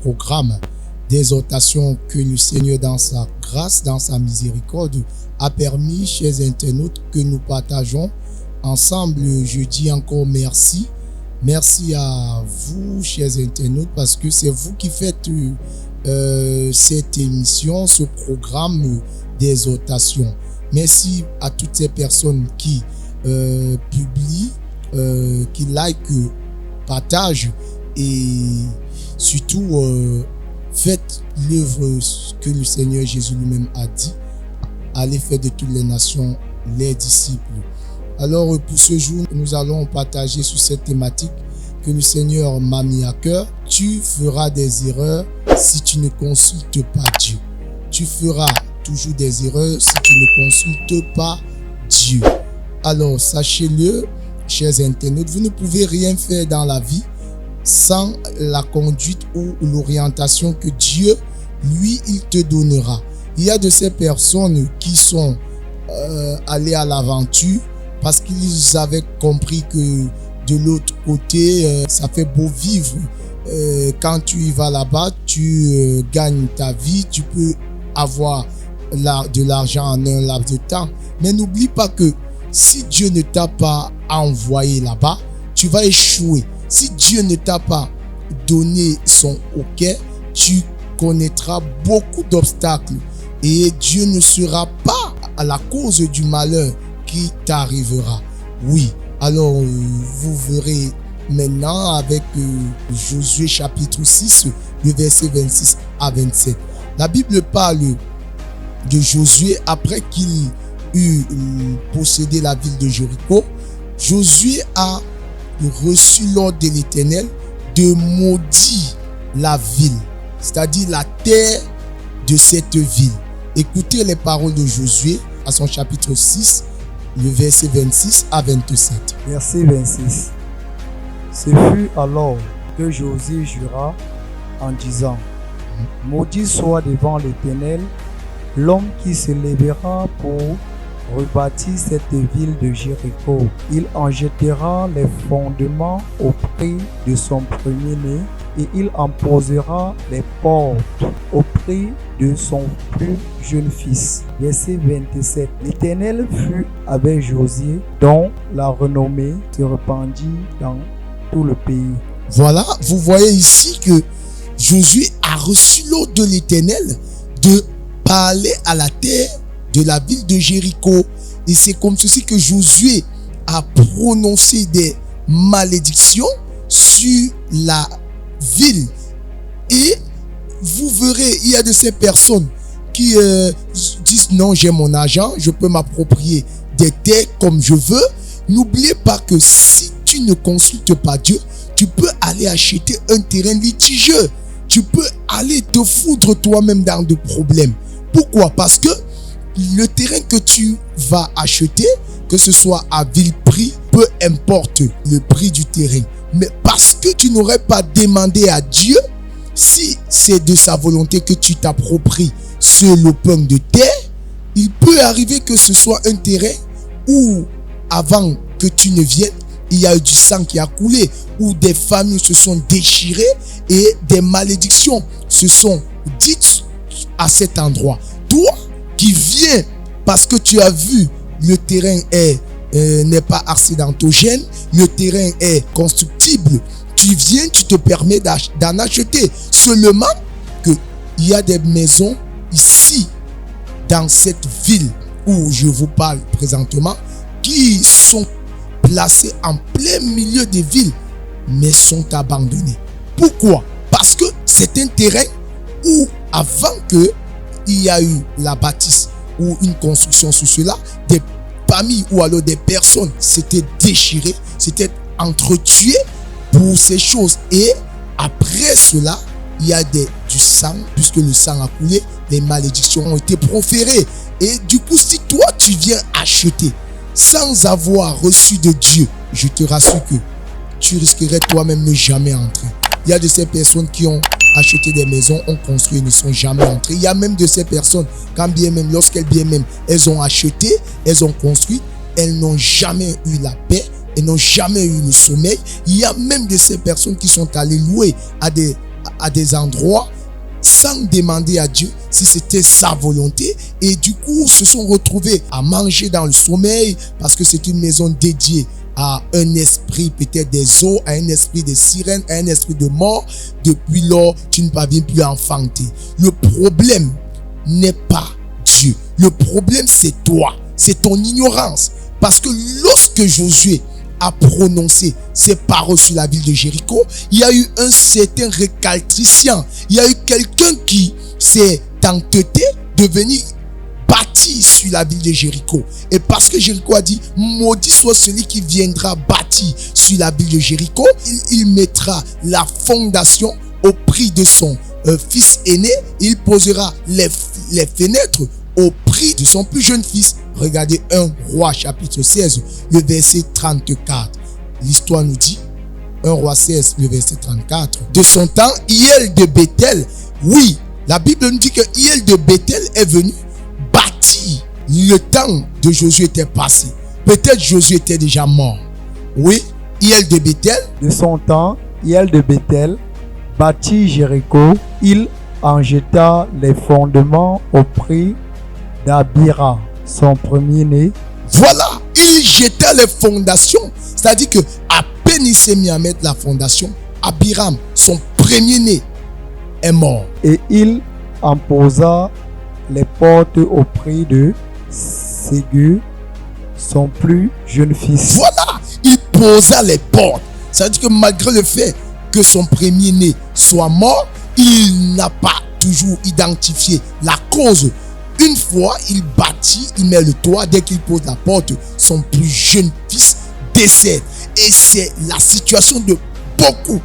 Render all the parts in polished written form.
programme d'exhortation que le Seigneur, dans sa grâce, dans sa miséricorde, a permis, chers internautes, que nous partageons ensemble. Je dis encore merci. Merci à vous, chers internautes, parce que c'est vous qui faites cette émission, ce programme d'exhortation. Merci à toutes ces personnes qui publient, qui likent, partagent et surtout faites l'œuvre que le Seigneur Jésus lui-même a dit. Allez faire de toutes les nations les disciples. Alors pour ce jour, nous allons partager sur cette thématique que le Seigneur m'a mis à cœur. Tu feras des erreurs si tu ne consultes pas Dieu. Tu feras toujours des erreurs si tu ne consultes pas Dieu. Alors sachez-le, chers internautes, vous ne pouvez rien faire dans la vie sans la conduite ou l'orientation que Dieu, lui, il te donnera. Il y a de ces personnes qui sont allées à l'aventure parce qu'ils avaient compris que de l'autre côté, ça fait beau vivre. Quand tu y vas là-bas, tu gagnes ta vie, tu peux avoir de l'argent en un laps de temps. Mais n'oublie pas que si Dieu ne t'a pas envoyé là-bas, tu vas échouer. Si Dieu ne t'a pas donné son OK, tu connaîtras beaucoup d'obstacles et Dieu ne sera pas à la cause du malheur qui t'arrivera. Oui, alors vous verrez maintenant avec Josué chapitre 6, le verset 26 à 27. La Bible parle de Josué après qu'il eut possédé la ville de Jéricho. Josué a reçu l'ordre de l'Éternel de maudire la ville, c'est-à-dire la terre de cette ville. Écoutez les paroles de Josué à son chapitre 6, le verset 26 à 27. Verset 26. Ce fut alors que Josué jura en disant: Maudit soit devant l'Éternel l'homme qui se lèvera pour rebâtir cette ville de Jéricho. Il en jettera les fondements au prix de son premier-né et il en posera les portes au prix de son plus jeune fils. Verset 27. L'Éternel fut avec Josué, dont la renommée se répandit dans tout le pays. Voilà, vous voyez ici que Josué a reçu l'ordre de l'Éternel de parler à la terre de la ville de Jéricho. Et c'est comme ceci que Josué a prononcé des malédictions sur la ville. Et vous verrez, il y a de ces personnes qui disent non, j'ai mon argent, je peux m'approprier des terres comme je veux. N'oubliez pas que si tu ne consultes pas Dieu, tu peux aller acheter un terrain litigieux. Tu peux aller te foutre toi-même dans des problèmes. Pourquoi? Parce que le terrain que tu vas acheter, que ce soit à vil prix, peu importe le prix du terrain, mais parce que tu n'aurais pas demandé à Dieu, si c'est de sa volonté que tu t'appropries ce lopin de terre, il peut arriver que ce soit un terrain où, avant que tu ne viennes, il y a eu du sang qui a coulé, où des familles se sont déchirées et des malédictions se sont dites à cet endroit. Toi qui viens parce que tu as vu le terrain n'est pas accidentogène, le terrain est constructible, tu viens, tu te permets d'en acheter. Seulement qu'il y a des maisons ici, dans cette ville où je vous parle présentement, qui sont placées en plein milieu des villes, mais sont abandonnées. Pourquoi? Parce que c'est un terrain où, avant que il y a eu la bâtisse ou une construction sur cela, des familles ou alors des personnes s'étaient déchirées, s'étaient entretuées pour ces choses. Et après cela, il y a du sang, puisque le sang a coulé, les malédictions ont été proférées. Et du coup, si toi tu viens acheter sans avoir reçu de Dieu, je te rassure que tu risquerais toi-même ne jamais entrer. Il y a de ces personnes qui ont acheté des maisons, ont construit et ne sont jamais entrées. Il y a même de ces personnes, quand bien même, elles ont acheté, elles ont construit, elles n'ont jamais eu la paix, elles n'ont jamais eu le sommeil. Il y a même de ces personnes qui sont allées louer à des à des endroits sans demander à Dieu si c'était sa volonté, et du coup se sont retrouvés à manger dans le sommeil parce que c'est une maison dédiée à un esprit peut-être des eaux, à un esprit des sirènes, à un esprit de mort. Depuis lors, tu ne parviens plus à enfanter. Le problème n'est pas Dieu. Le problème, c'est toi. C'est ton ignorance. Parce que lorsque Josué a prononcé ces paroles sur la ville de Jéricho, il y a eu un certain récalcitrant. Il y a eu quelqu'un qui s'est entêté de venir bâtir sur la ville de Jéricho. Et parce que Jéricho a dit, maudit soit celui qui viendra bâtir sur la ville de Jéricho, il mettra la fondation au prix de son fils aîné. Il posera les fenêtres au prix de son plus jeune fils. Regardez 1 Roi chapitre 16, le verset 34. L'histoire nous dit, 1 Roi 16, le verset 34. De son temps, Hiel de Béthel, oui, la Bible nous dit que Hiel de Béthel est venu bâtir. Le temps de Josué était passé. Peut-être Josué était déjà mort. Oui, Hiel de Béthel. De son temps, Hiel de Béthel bâtit Jéricho. Il en jeta les fondements au prix d'Abira, son premier-né. Voilà, il jeta les fondations. C'est-à-dire que à peine il s'est mis à mettre la fondation, Abiram, son premier-né, est mort. Et il en posa les portes au prix de Ségur, son plus jeune fils. Voilà, il posa les portes. C'est-à-dire que malgré le fait que son premier-né soit mort, il n'a pas toujours identifié la cause. Une fois, il bâtit, il met le toit. Dès qu'il pose la porte, son plus jeune fils décède. Et c'est la situation de beaucoup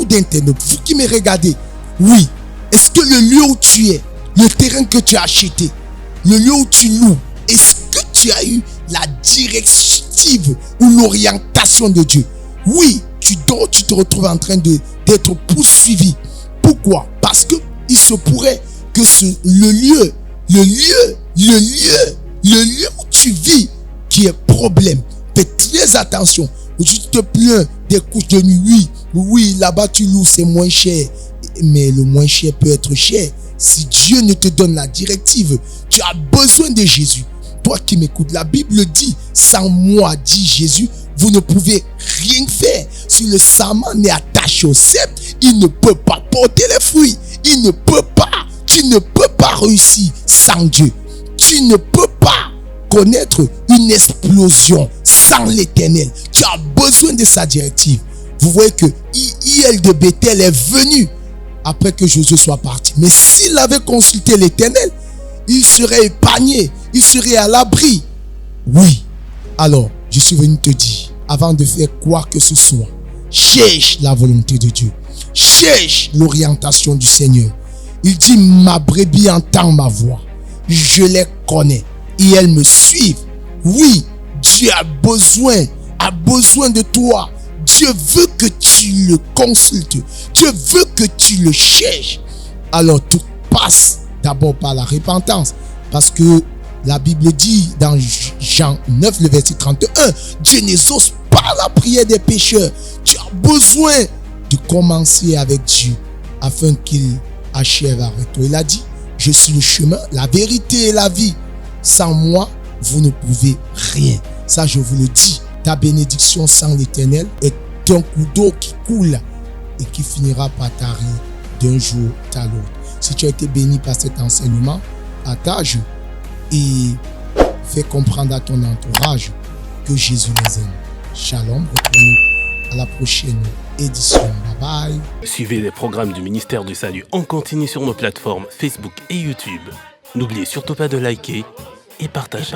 d'internautes. Vous qui me regardez, oui, est-ce que le lieu où tu es, le terrain que tu as acheté, le lieu où tu loues, est-ce que tu as eu la directive ou l'orientation de Dieu? Oui, tu dors, tu te retrouves en train d'être poursuivi. Pourquoi? Parce que il se pourrait que le lieu où tu vis qui est problème. Fais très attention. Tu te plains des couches de nuit. Oui, là-bas tu loues, c'est moins cher. Mais le moins cher peut être cher. Si Dieu ne te donne la directive, tu as besoin de Jésus. Toi qui m'écoutes, la Bible dit, sans moi, dit Jésus, vous ne pouvez rien faire. Si le sarment n'est attaché au cep, il ne peut pas porter les fruits. Il ne peut pas. Tu ne peux pas réussir sans Dieu. Tu ne peux pas connaître une explosion sans l'Éternel. Tu as besoin de sa directive. Vous voyez que Hiel de Béthel est venu après que Josué soit parti. Mais s'il avait consulté l'Éternel, il serait épargné. Il serait à l'abri. Oui. Alors, je suis venu te dire, avant de faire quoi que ce soit, cherche la volonté de Dieu. Cherche l'orientation du Seigneur. Il dit, ma brebis entend ma voix. Je les connais et elles me suivent. Oui, Dieu a besoin de toi. Dieu veut que tu le consultes. Dieu veut que tu le cherches. Alors tout passe d'abord par la repentance. Parce que la Bible dit dans Jean 9, le verset 31, Dieu n'exauce pas la prière des pécheurs. Tu as besoin de commencer avec Dieu afin qu'il achève avec toi. Il a dit, je suis le chemin, la vérité et la vie. Sans moi, vous ne pouvez rien. Ça, je vous le dis. Ta bénédiction sans l'Éternel est un coup d'eau qui coule et qui finira par tarir d'un jour à l'autre. Si tu as été béni par cet enseignement, partage et fais comprendre à ton entourage que Jésus les aime. Shalom, retrouvez-nous à la prochaine édition. Bye bye. Suivez les programmes du ministère du Salut en continu sur nos plateformes Facebook et YouTube. N'oubliez surtout pas de liker et partager.